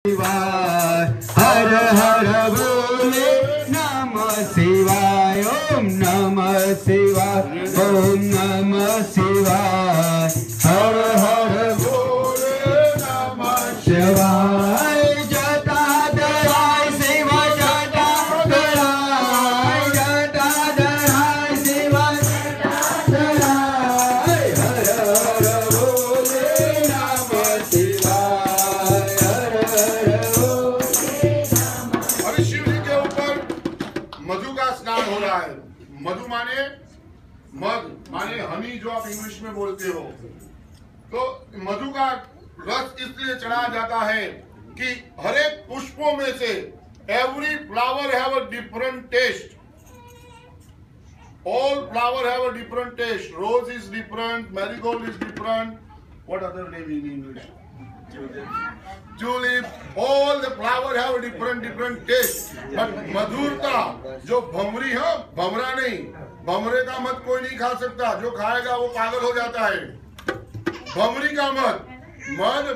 शिवाय हर हर बोले नमः शिवाय ओम नमः शिवाय ओम नमः शिवाय हर हर बोले नमः शिवाय जटाधराय शिव जटाधराय जटाधराय शिव जटाधराय हर हर बोले नमः शिवाय मधु का स्नान हो रहा है। मधु माने मध माने हनी, जो आप इंग्लिश में बोलते हो। तो मधु का रस इसलिए चढ़ाया जाता है कि हर एक पुष्पों में से every flower have a different taste. All flower have a different taste. Rose is different, marigold is different, what other name in English? Tulip, all the flower have different taste, but मधुरता जो भमरी है, भमरा नहीं, भमरे का मध कोई नहीं खा सकता, जो खाएगा वो पागल हो जाता है। भमरी का मध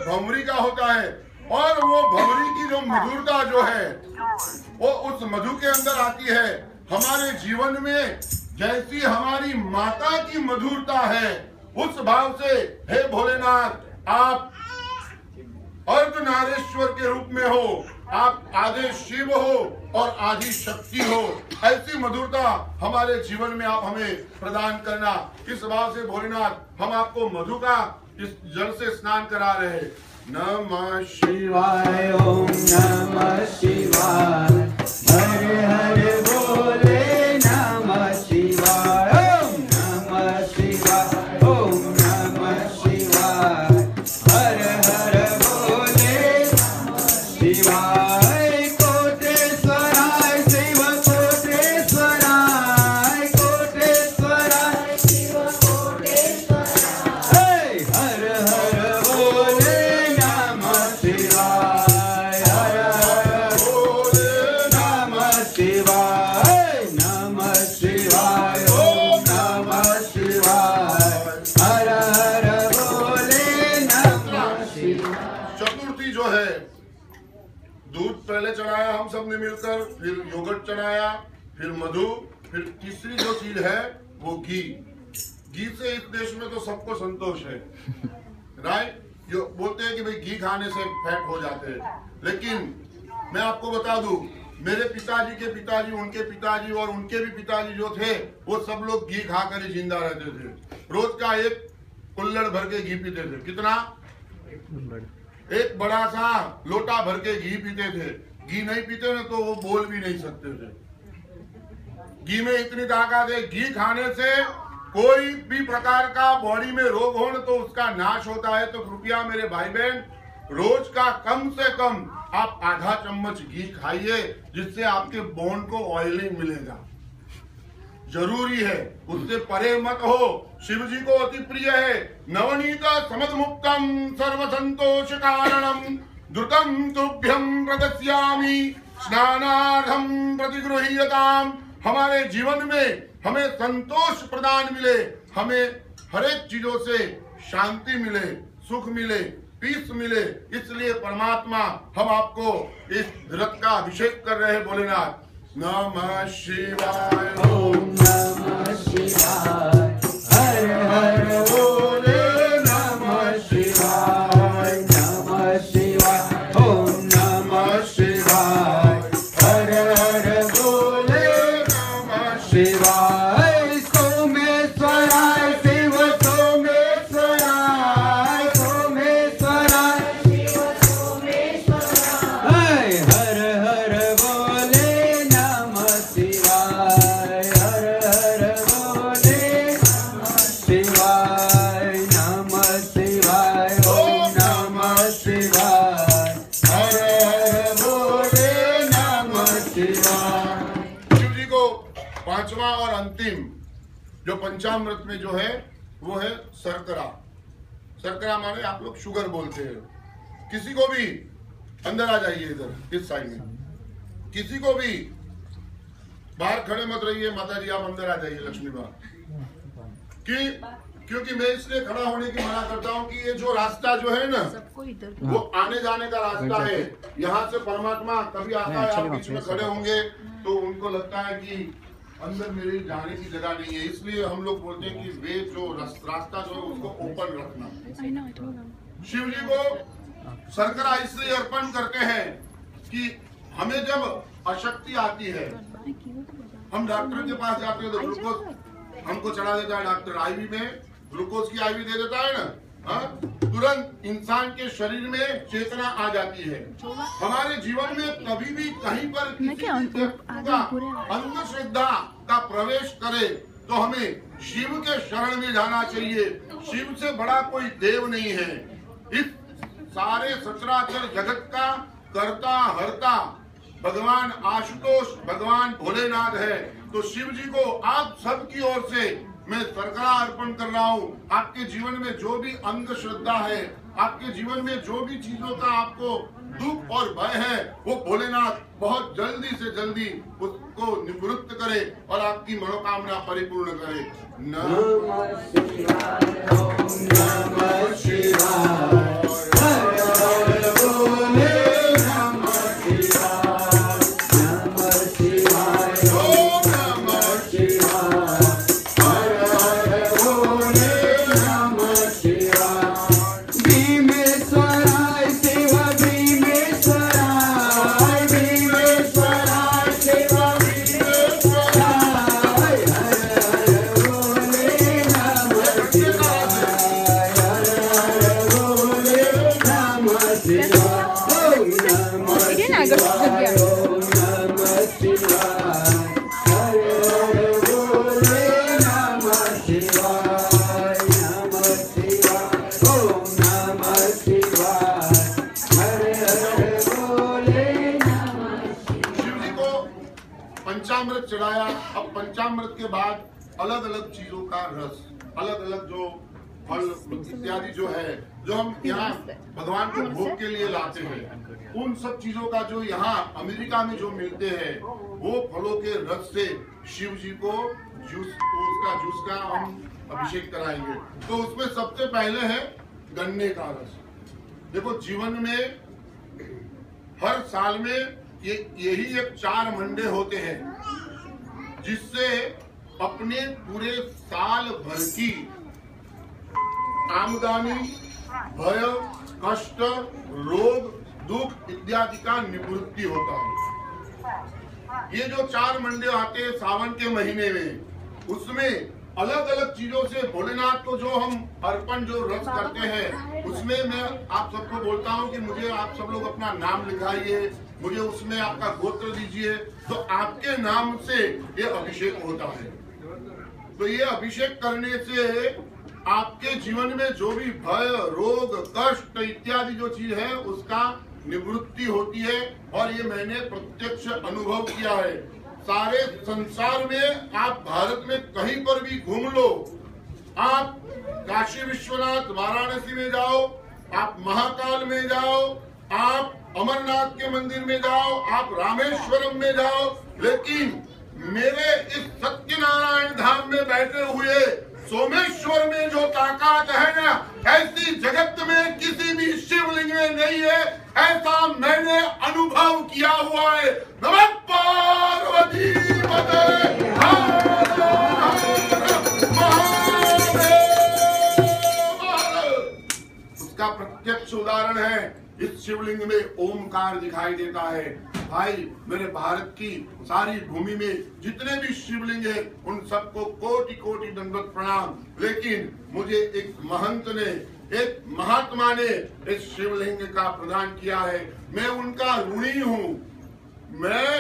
भमरी का होता है, और वो भमरी की जो मधुरता जो है वो उस मधु के अंदर आती है। हमारे जीवन में जैसी हमारी माता की मधुरता है, उस भाव से हे भोलेनाथ आप अर्धनारेश्वर के रूप में हो, आप आधे शिव हो और आधी शक्ति हो। ऐसी मधुरता हमारे जीवन में आप हमें प्रदान करना। इस भाव से भोलेनाथ हम आपको मधु का इस जल से स्नान करा रहे हैं। नमः शिवाय ओम नमः शिवाय हर हर बोले नमः शिवाय ओम नमः शिवाय ओम नमः शिवाय हर हर शिवाय कोटेश्वराय शिव कोटेश्वराय कोटेश्वराय शिव कोटेश्वराय हर हर बोले नमः शिवाय हर हर बोले नमः शिवाय ओम नमः शिवाय हर हर बोले नमः शिवाय। चतुर्थी जो है, दूध पहले चढ़ाया हम सब ने मिलकर, फिर योगर्ट चढ़ाया, फिर मधु, फिर तीसरी जो चीज है वो घी। घी से इस देश में तो सबको संतोष है, राइट? जो बोलते हैं कि भाई घी खाने से फैट हो जाते हैं, लेकिन मैं आपको बता दूं, मेरे पिताजी के पिताजी, उनके पिताजी और उनके भी पिताजी जो थे, वो सब लोग घी खाकर ही जिंदा रहते थे। रोज का एक कुल्हड़ भर के घी पीते थे। कितना? एक बड़ा सा लोटा भर के घी पीते थे। घी नहीं पीते ना तो वो बोल भी नहीं सकते थे। घी में इतनी ताकत है, घी खाने से कोई भी प्रकार का बॉडी में रोग हो ना तो उसका नाश होता है। तो कृपया मेरे भाई बहन, रोज का कम से कम आप आधा चम्मच घी खाइए, जिससे आपके बोन को ऑयलिंग मिलेगा। जरूरी है, उससे परे मत हो। शिव जी को अति प्रिय है। नवनीत समद मुक्तम सर्व संतोष कारणम द्रुतम तुभ्यम प्रदस्यामि स्नानार्थम प्रतिगृह्यताम। हमारे जीवन में हमें संतोष प्रदान मिले, हमें हर एक चीजों से शांति मिले, सुख मिले, पीस मिले, इसलिए परमात्मा हम आपको इस व्रत का अभिषेक कर रहे हैं। भोलेनाथ नमः शिवाय ओम नमः शिवाय हर हर बोले नमः शिवाय नमः शिवाय ओम नमः शिवाय हर हर बोले नमः शिवाय सोमेश्वराय शिव सोमेश्वराय सोमेश्वराय शिव सोमेश्वराय हर हर बोले नमः शिवाय हर हर बोले नमः शिवाय नमः शिवाय ओम नमः शिवाय हर हर बोले नमः शिवाय। शिव जी को पांचवा और अंतिम जो पंचामृत में जो है वो है शर्करा। शर्करा माने आप लोग शुगर बोलते हैं। किसी को भी अंदर आ जाइए, इधर इस साइड में, किसी को भी बाहर खड़े मत रहिए। माता जी आप अंदर आ जाइए, लक्ष्मी माँ, कि क्योंकि मैं इसलिए खड़ा होने की मना करता हूँ कि ये जो रास्ता जो है ना वो आने जाने का रास्ता है। यहाँ से परमात्मा कभी आता है, आप बीच में खड़े होंगे तो उनको लगता है कि अंदर मेरी जाने की जगह नहीं है, इसलिए हम लोग बोलते हैं कि वे जो रास्ता जो है उसको ओपन रखना। शिव जी को शर्करा इसलिए अर्पण करते हैं कि हमें जब अशक्ति आती है, हम डॉक्टर के पास जाते हैं तो ग्लूकोज हमको चढ़ा देता है डॉक्टर, आईवी में ग्लूकोज की आईवी दे देता है ना, तुरंत इंसान के शरीर में चेतना आ जाती है। हमारे जीवन में कभी भी कहीं पर किसी का अंधश्रद्धा का प्रवेश करे तो हमें शिव के शरण में जाना चाहिए। शिव से बड़ा कोई देव नहीं है। इस सारे सचराचर जगत का कर्ता हर्ता भगवान आशुतोष भगवान भोलेनाथ है। तो शिव जी को आप सबकी ओर से मैं शर्करा अर्पण कर रहा हूँ। आपके जीवन में जो भी अंधश्रद्धा है, आपके जीवन में जो भी चीजों का आपको दुख और भय है, वो भोलेनाथ बहुत जल्दी से जल्दी उसको निवृत्त करे और आपकी मनोकामना परिपूर्ण करे। नमः शिवाय, ओम नमः शिवाय, हर हर बोले नमः शिवाय, नमः शिवाय, ओम नमः शिवाय, हर हर बोले नमः शिवाय। भीमेश्वराय शिव भीमेश्वराय, भीमेश्वराय शिव भीमेश्वराय, हर हर बोले नमः शिवाय, हर हर बोले नमः शिवाय, ओम नमः शिवाय, ओम नमः शिवाय, हर हर बोले नमः शिवाय, नमः शिवाय, ओम नमः शिवाय, हर हर बोले नमः शिवाय। शिव जी को पंचामृत चढ़ाया। अब पंचामृत के बाद अलग अलग चीजों का रस, अलग अलग जो फल इत्यादि जो है, जो हम यहाँ भगवान को भोग के लिए लाते हैं, उन सब चीजों का जो यहाँ अमेरिका में जो मिलते हैं, वो फलों के रस से शिव जी को जूस का हम अभिषेक कराएंगे। तो उसमें सबसे पहले है गन्ने का रस। देखो जीवन में हर साल में यही एक 4 मंडे होते हैं जिससे अपने पूरे साल भर की आमदनी, भय, कष्ट, रोग, दुख इत्यादि का निवृत्ति होता है। ये जो 4 मंडे आते हैं सावन के महीने में, उसमें अलग अलग चीजों से भोलेनाथ को जो हम अर्पण जो रस करते हैं, उसमें मैं आप सबको बोलता हूँ कि मुझे आप सब लोग अपना नाम लिखाइए, मुझे उसमें आपका गोत्र दीजिए, तो आपके नाम से ये अभिषेक होता है। तो ये अभिषेक करने से आपके जीवन में जो भी भय, रोग, कष्ट इत्यादि जो चीज है उसका निवृत्ति होती है। और ये मैंने प्रत्यक्ष अनुभव किया है। सारे संसार में आप भारत में कहीं पर भी घूम लो, आप काशी विश्वनाथ वाराणसी में जाओ, आप महाकाल में जाओ, आप अमरनाथ के मंदिर में जाओ, आप रामेश्वरम में जाओ, लेकिन मेरे इस सत्यनारायण धाम में बैठे हुए सोमेश्वर में जो ताकत है ना, ऐसी जगत में किसी भी शिवलिंग में नहीं है। ऐसा मैंने अनुभव किया हुआ है। नमः पार्वती पते उसका प्रत्यक्ष उदाहरण है। इस शिवलिंग में ओमकार दिखाई देता है। भाई, मेरे भारत की सारी भूमि में जितने भी शिवलिंग हैं, उन सबको कोटि कोटि दंडवत प्रणाम। लेकिन मुझे एक महंत ने, एक महात्मा ने इस शिवलिंग का प्रदान किया है। मैं उनका ऋणी हूँ। मैं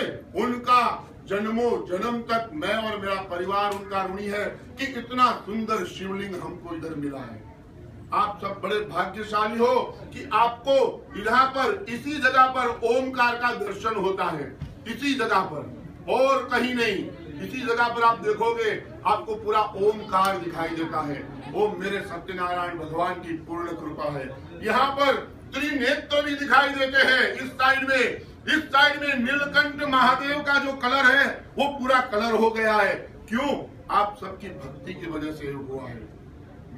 उनका जन्मों जन्म तक, मैं और मेरा परिवार उनका ऋणी है कि इतना सुंदर शिवलिंग हमको इधर मिला है। आप सब बड़े भाग्यशाली हो कि आपको यहाँ पर इसी जगह पर ओमकार का दर्शन होता है। इसी जगह पर और कहीं नहीं। इसी जगह पर आप देखोगे आपको पूरा ओमकार दिखाई देता है। वो मेरे सत्यनारायण भगवान की पूर्ण कृपा है। यहाँ पर त्रिनेत्र भी दिखाई देते हैं। इस साइड में नीलकंठ महादेव का जो कलर है वो पूरा कलर हो गया है। क्यों? आप सबकी भक्ति की वजह से हुआ है।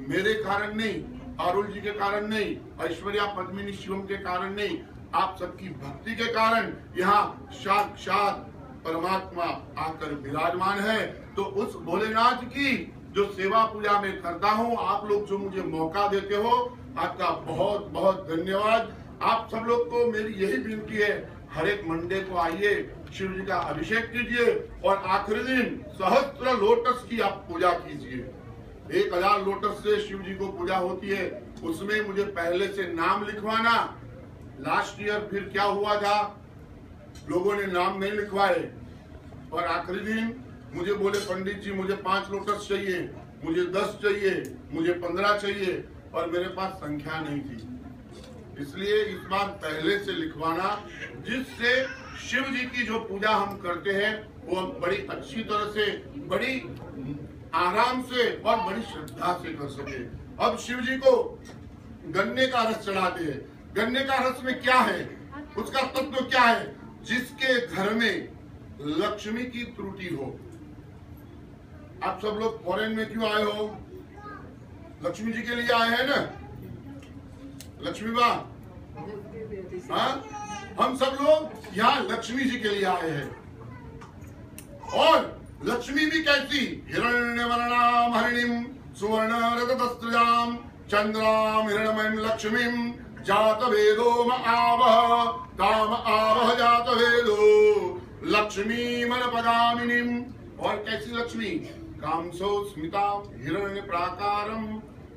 मेरे कारण नहीं, अरुण जी के कारण नहीं, ऐश्वर्या पद्मिनी शिवम के कारण नहीं, आप सबकी भक्ति के कारण यहाँ साक्षात परमात्मा आकर विराजमान है। तो उस भोलेनाथ की जो सेवा पूजा में करता हूँ, आप लोग जो मुझे मौका देते हो, आपका बहुत बहुत धन्यवाद। आप सब लोग को मेरी यही विनती है, हर एक मंडे को आइए, शिव जी का अभिषेक कीजिए और आखिरी दिन सहस्त्र लोटस की आप पूजा कीजिए। 1000 लोटस से शिव जी को पूजा होती है, उसमें मुझे पहले से नाम लिखवाना। लास्ट ईयर फिर क्या हुआ था, लोगों ने नाम नहीं लिखवाए और आखिरी दिन मुझे बोले पंडित जी मुझे 5 लोटस चाहिए, मुझे 10 चाहिए, मुझे 15 चाहिए और मेरे पास संख्या नहीं थी। इसलिए इस बार पहले से लिखवाना, जिससे शिव जी की जो पूजा हम करते हैं वो हम बड़ी अच्छी तरह से, बड़ी आराम से और बड़ी श्रद्धा से कर सके। अब शिव जी को गन्ने का रस चढ़ाते हैं। गन्ने का रस में क्या है, उसका तत्व क्या है? जिसके घर में लक्ष्मी की त्रुटि हो। आप सब लोग फॉरेन में क्यों आए हो? लक्ष्मी जी के लिए आए हैं ना, लक्ष्मी माँ। हाँ, हम सब लोग यहाँ लक्ष्मी जी के लिए आए हैं। और लक्ष्मी भी कैसी? हिरण्यवर्णाम हरिणीम सुवर्ण रजतस्त्रजाम चंद्राम हिरण्मयीं लक्ष्मीम जात वेदो आवह काम आवह जात वेदो लक्ष्मी मन पदामिनीम। और कैसी लक्ष्मी? कामसो स्मिता हिरण्य प्राकारम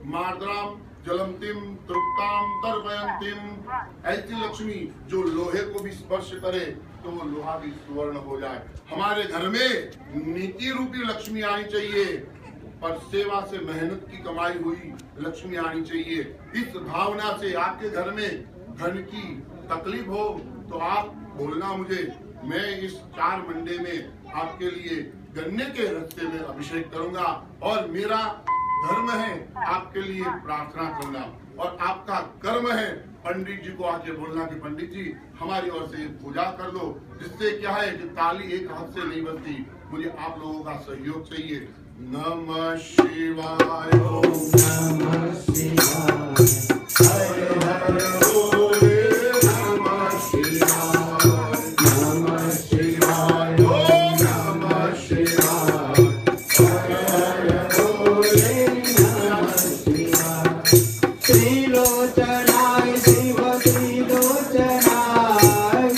मार्द्राम जलंतिम तृप्ताम तर्पयंतिम। ऐसी लक्ष्मी जो लोहे को भी स्पर्श करे तो वो लोहा भी सुवर्ण हो जाए। हमारे घर में नीति रूपी लक्ष्मी आनी चाहिए, पर सेवा से मेहनत की कमाई हुई लक्ष्मी आनी चाहिए। इस भावना से आपके घर में धन की तकलीफ हो तो आप बोलना मुझे, मैं इस 4 मंडे में आपके लिए गन्ने के रस्ते में अभिषेक करूंगा और मेरा धर्म है आपके लिए प्रार्थना करना और आपका कर्म है पंडित जी को आके बोलना कि पंडित जी हमारी ओर से पूजा कर दो। जिससे क्या है कि ताली एक हाथ से नहीं बजती, मुझे आप लोगों का सहयोग चाहिए। नमः शिवाय, ओम नमः शिवाय, हरे हरे बोले नमः शिवाय, नमः शिवाय, ओम नमः शिवाय, हरे हरे बोले नमः शिवाय। त्रिलोचनाय शिव त्रिलोचनाय,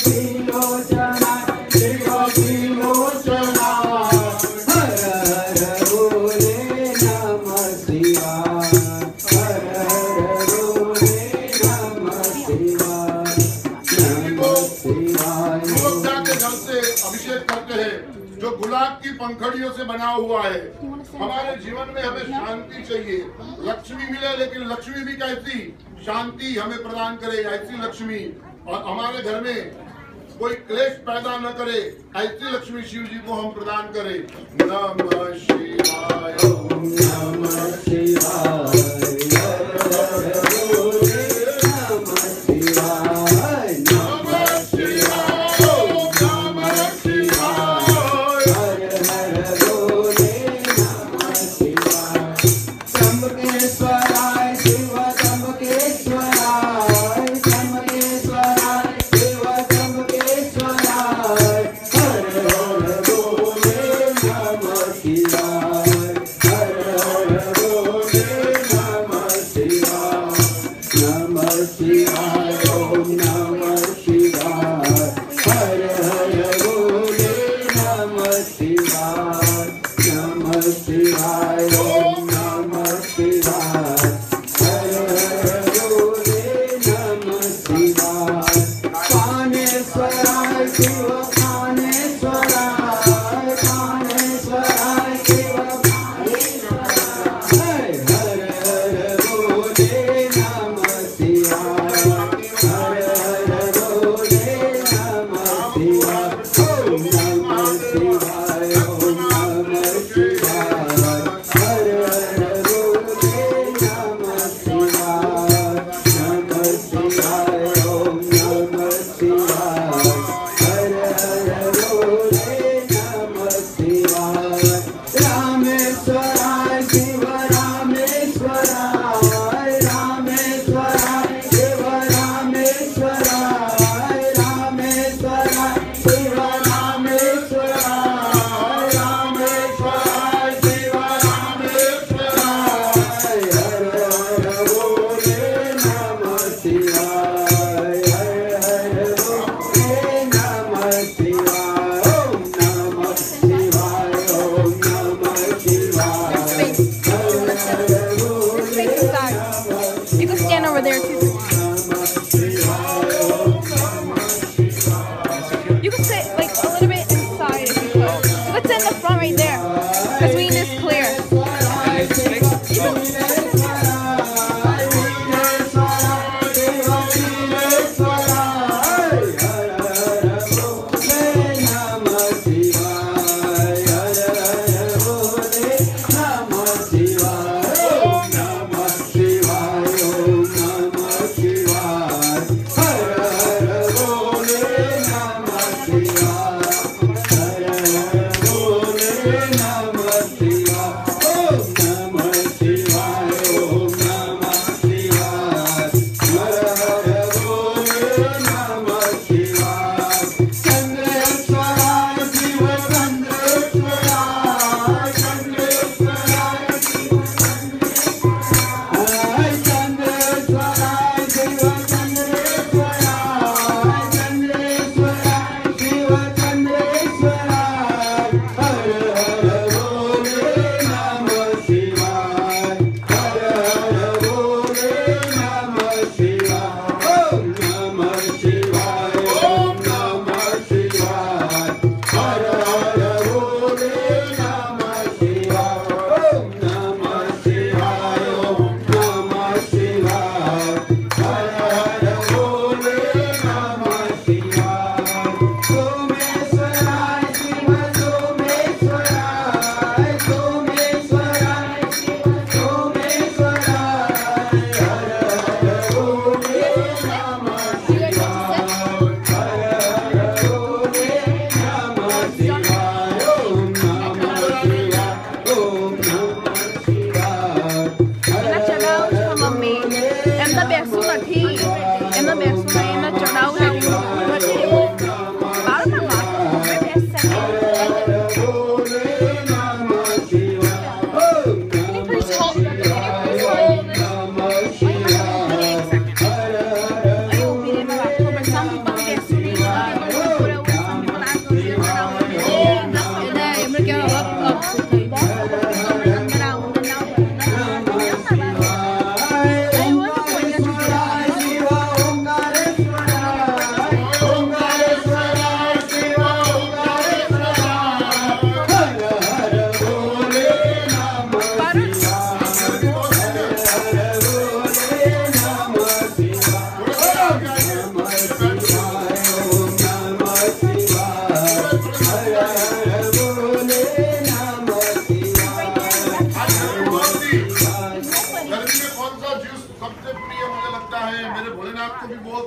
त्रिलोचनाय शिव त्रिलोचनाय, हर हर बोले नमः शिवाय, हर हर बोले नमः शिवाय, नमः शिवाय। लोग जाके घर से अभिषेक करते हैं जो गुलाब की पंखड़ियों से बना हुआ है। हमारे जीवन में हमें शांति चाहिए, लक्ष्मी मिले, लेकिन लक्ष्मी भी कैसी? शांति हमें प्रदान करे ऐसी लक्ष्मी, और हमारे घर में कोई क्लेश पैदा न करे ऐसी लक्ष्मी शिव जी को हम प्रदान करें। नमः शिवाय, ओम नमः शिवाय, हर हर बोले नमः शिवाय, नमः शिवाय, ओम नमः शिवाय, हर हर बोले नमः शिवाय। त्र्यंबकेश्वराय शिव त्र्यंबकेश्वराय, त्र्यंबकेश्वराय शिव त्र्यंबकेश्वराय, हर हर बोले नमः शिवाय, हर हर बोले नमः शिवाय, नमः शिवाय, ओम नमः शिवाय, हर हर बोले नमः शिवाय, नमः शिवाय, ओम नमः शिवाय, हर हर बोले नमः शिवाय। कानेश्वराय शिव कानेश्वराय, कानेश्वराय शिव कानेश्वराय, हर हर बोले नमः शिवाय, हर हर बोले नमः शिवाय, ओम नमः शिवाय, ओम नमः शिवाय, हर हर बोले नमः शिवाय, नमः शिवाय, ओम नमः शिवाय, हर हर front right there. Because we need this clear.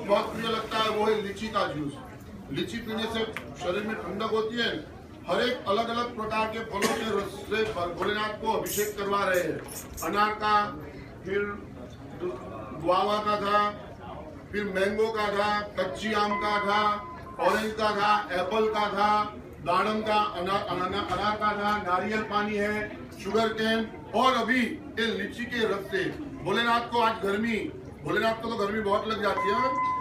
बहुत प्रिय लगता है वो है लीची का जूस। लीची पीने से शरीर में ठंडक होती है। हर एक अलग अलग प्रकार के फलों के रस से भोलेनाथ को अभिषेक करवा रहे हैं। अनार का, फिर गुआवा का था, फिर मैंगो का था, कच्ची आम का था, ऑरेंज का था, एप्पल का था, दाड़म का, अनार का था, नारियल पानी है, शुगर केन और अभी ये लीची के रस से भोलेनाथ को आज भोलेनाथ को तो गर्मी बहुत लग जाती है।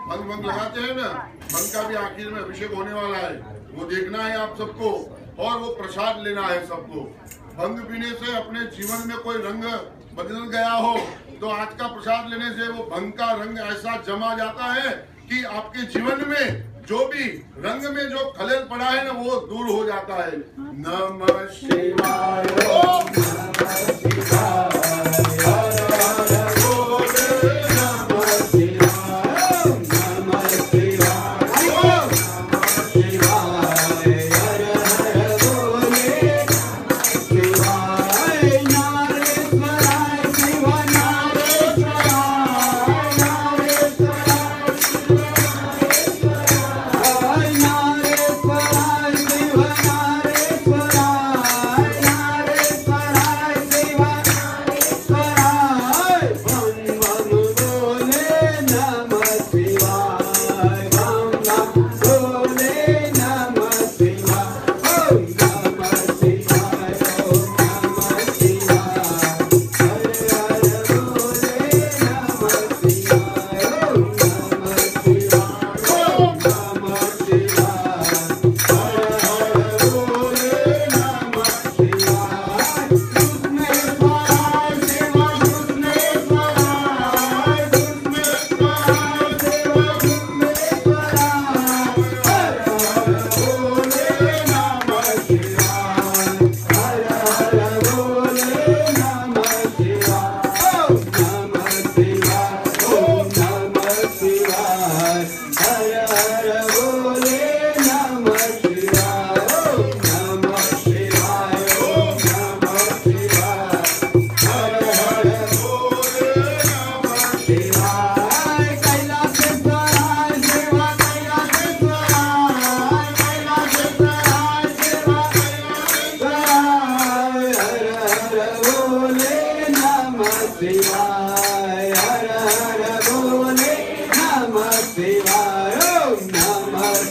भंग लगाते हैं ना, भंग का भी आखिर में अभिषेक होने वाला है, वो देखना है आप सबको और वो प्रसाद लेना है सबको। भंग पीने से अपने जीवन में कोई रंग बदल गया हो तो आज का प्रसाद लेने से वो भंग का रंग ऐसा जमा जाता है कि आपके जीवन में जो भी रंग में जो खलेल पड़ा है ना वो दूर हो जाता है। नमः शिवाय, ओम नमः शिवाय,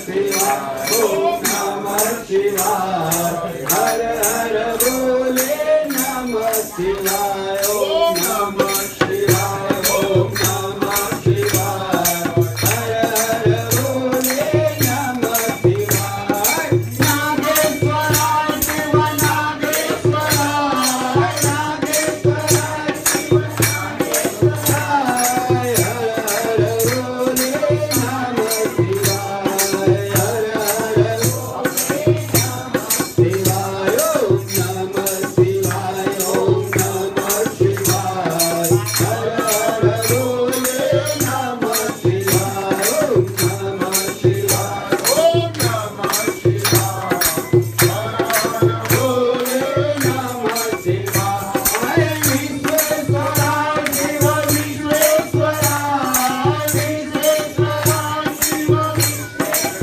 शिवाय ओम नमः शिवाय हर हर बोले नमः शिवाय ओम नमः शिवाय ओम नमः शिवाय हर हर बोले नमः शिवाय नागेश्वराय शिव नागेश्वराय नागेश्वराय शिव नागेश्वराय हर हर बोले नमः शिवाय हर हर शिवाय ओम नमः शिवाय ओम नमः शिवाय हर हर बोले नमः शिवाय ओम नमः शिवाय ओम नमः शिवाय हर हर बोले नमः शिवाय विश्वेश्वराय शिव विश्वेश्वराय विश्वेश्वराय शिव विश्वेश्वराय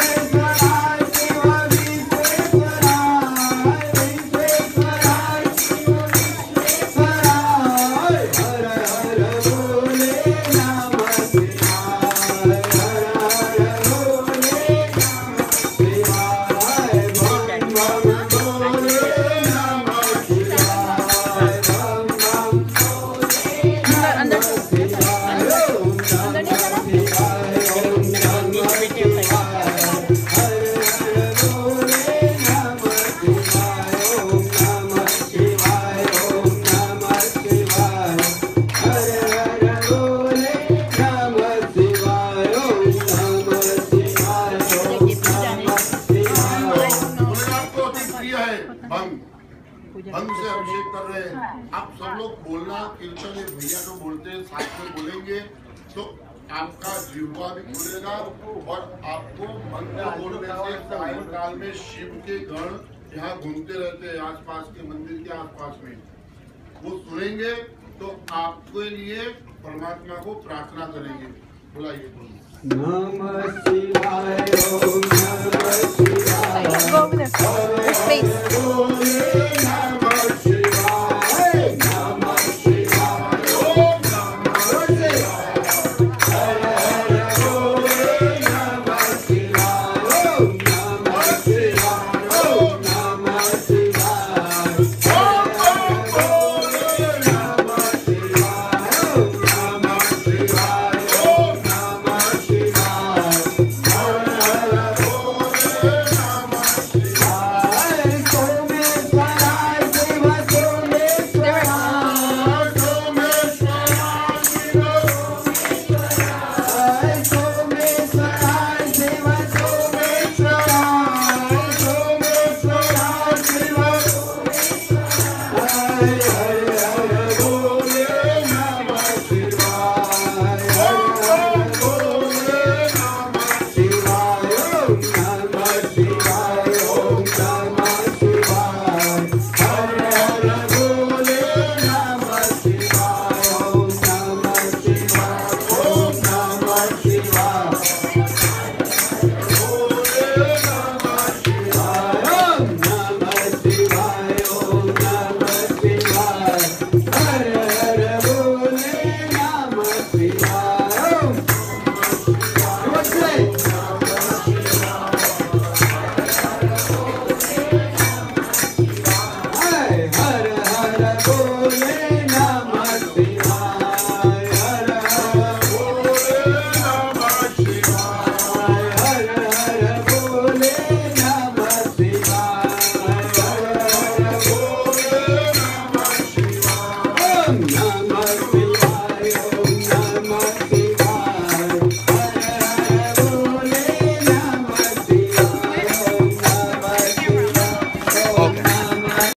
विश्वेश्वराय शिव विश्वेश्वराय विश्वेश्वराय शिव विश्वेश्वराय हर हर बोले नमः शिवाय हर हर बोले नमः शिवाय बम बम बोले नमः शिवाय बम बम बोले नमः शिवाय ओम नमः शिवाय ओम नमः शिवाय हर हर बोले नमः शिवाय ओम नमः शिवाय ओम नमः शिवाय हर हर बोले नमः शिवाय ओम नमः शिवाय ओम नमः शिवाय भोलेनाथ को अति प्रिय है भंग भंग से अभिषेक कर रहे हैं। आप सब लोग बोलना कीर्तन ये भैया जो बोलते हैं साथ में बोलेंगे तो आपका जिह्वा भी खुलेगा और आपको मंत्र बोलने से सायंकाल में शिव के गण यहाँ घूमते रहते हैं आसपास के मंदिर के आसपास में, वो सुनेंगे तो आपके लिए परमात्मा को प्रार्थना करेंगे। बुलाइए नमः शिवाय ओम नमः शिवाय Go over there. There's space. बोले नमः शिवाय नमः शिवाय ओम नमः शिवाय हर हर बोले नमः शिवाय ओम नमः शिवाय ओम नमः शिवाय हर हर बोले नमः शिवाय ओम नमः शिवाय ओम नमः शिवाय हर हर बोले नमः शिवाय सोमेश्वराय शिव सोमेश्वराय सोमेश्वराय शिव सोमेश्वराय सोमेश्वराय शिव सोमेश्वराय सोमेश्वराय शिव सोमेश्वराय हर हर बोले नमः शिवाय हर हर बोले नमः शिवाय ओम नमः शिवाय ओम नमः शिवाय हर हर बोले नमः शिवाय ओम नमः शिवाय ओम नमः शिवाय बोले नमः शिवाय ओम नमः शिवाय ओम नमः शिवाय हर हर बोले नमः शिवाय ओम नमस्ते हर हर बोले